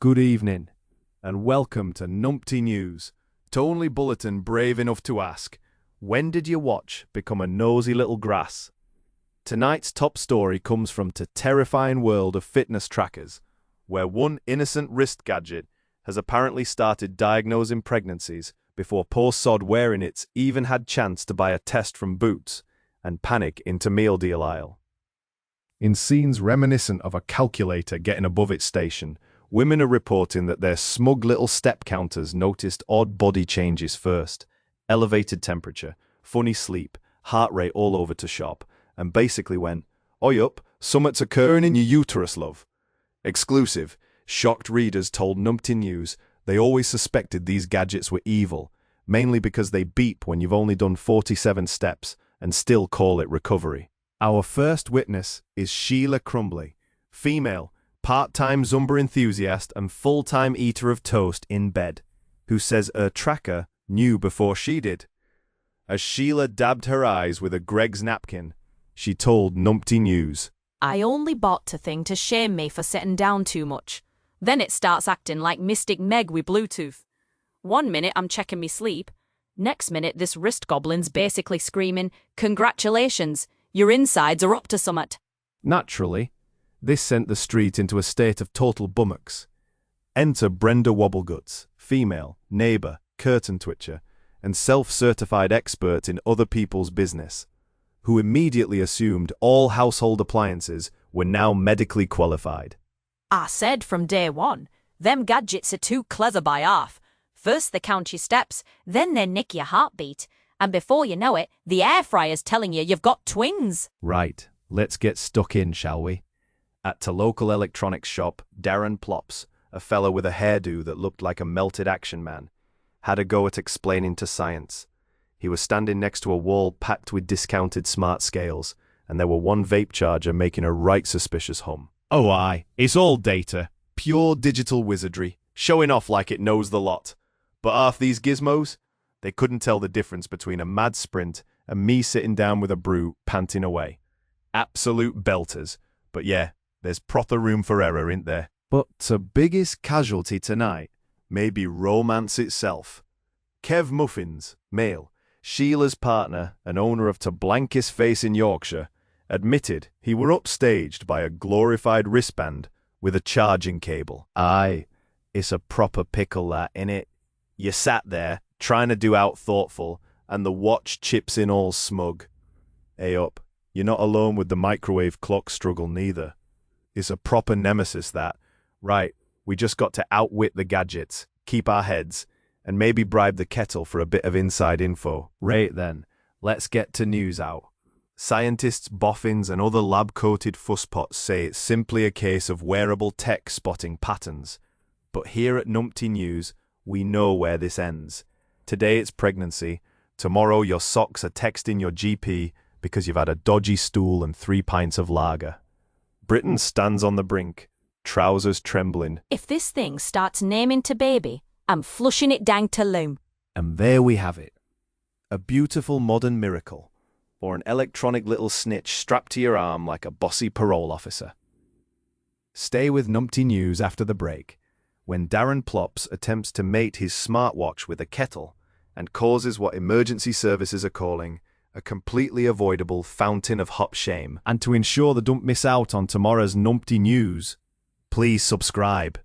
Good evening, and welcome to Numpty News, the only bulletin brave enough to ask, when did your watch become a nosy little grass? Tonight's top story comes from the terrifying world of fitness trackers, where one innocent wrist gadget has apparently started diagnosing pregnancies before poor sod wearing it even had chance to buy a test from Boots and panic into meal deal aisle. In scenes reminiscent of a calculator getting above its station, women are reporting that their smug little step counters noticed odd body changes first, elevated temperature, funny sleep, heart rate all over to shop, and basically went, "Oi up, summat's occurring in your uterus, love." Exclusive, shocked readers told Numpty News they always suspected these gadgets were evil, mainly because they beep when you've only done 47 steps and still call it recovery. Our first witness is Sheila Crumbly, female, part-time Zumba enthusiast and full-time eater of toast in bed, who says her tracker knew before she did. As Sheila dabbed her eyes with a Greg's napkin, she told Numpty News, "I only bought the thing to shame me for sitting down too much. Then it starts acting like Mystic Meg with Bluetooth. One minute I'm checking me sleep. Next minute this wrist goblin's basically screaming, 'Congratulations, your insides are up to summit.'" Naturally, this sent the street into a state of total bummocks. Enter Brenda Wobbleguts, female, neighbour, curtain twitcher, and self-certified expert in other people's business, who immediately assumed all household appliances were now medically qualified. "I said from day one, them gadgets are too clever by half. First they count your steps, then they nick your heartbeat, and before you know it, the air fryer's telling you've got twins." Right, let's get stuck in, shall we? At the local electronics shop, Darren Plops, a fellow with a hairdo that looked like a melted action man, had a go at explaining to science. He was standing next to a wall packed with discounted smart scales, and there were one vape charger making a right suspicious hum. "Oh aye, it's all data, pure digital wizardry, showing off like it knows the lot. But half these gizmos, they couldn't tell the difference between a mad sprint and me sitting down with a brew, panting away. Absolute belters, but yeah, there's proper room for error, ain't there?" But the biggest casualty tonight may be romance itself. Kev Muffins, male, Sheila's partner and owner of the blankest face in Yorkshire, admitted he were upstaged by a glorified wristband with a charging cable. Aye, it's a proper pickle that, innit? You sat there, trying to do out thoughtful, and the watch chips in all smug. Hey up, you're not alone with the microwave clock struggle neither. It's a proper nemesis that. Right, we just got to outwit the gadgets, keep our heads, and maybe bribe the kettle for a bit of inside info. Right then, let's get to news out. Scientists, boffins, and other lab-coated fusspots say it's simply a case of wearable tech spotting patterns. But here at Numpty News, we know where this ends. Today it's pregnancy. Tomorrow your socks are texting your GP because you've had a dodgy stool and 3 pints of lager. Britain stands on the brink, trousers trembling. "If this thing starts naming to baby, I'm flushing it down to loom." And there we have it. A beautiful modern miracle, or an electronic little snitch strapped to your arm like a bossy parole officer. Stay with Numpty News after the break, when Darren Plops attempts to mate his smartwatch with a kettle and causes what emergency services are calling a completely avoidable fountain of hot shame. And to ensure they don't miss out on tomorrow's Numpty News, please subscribe.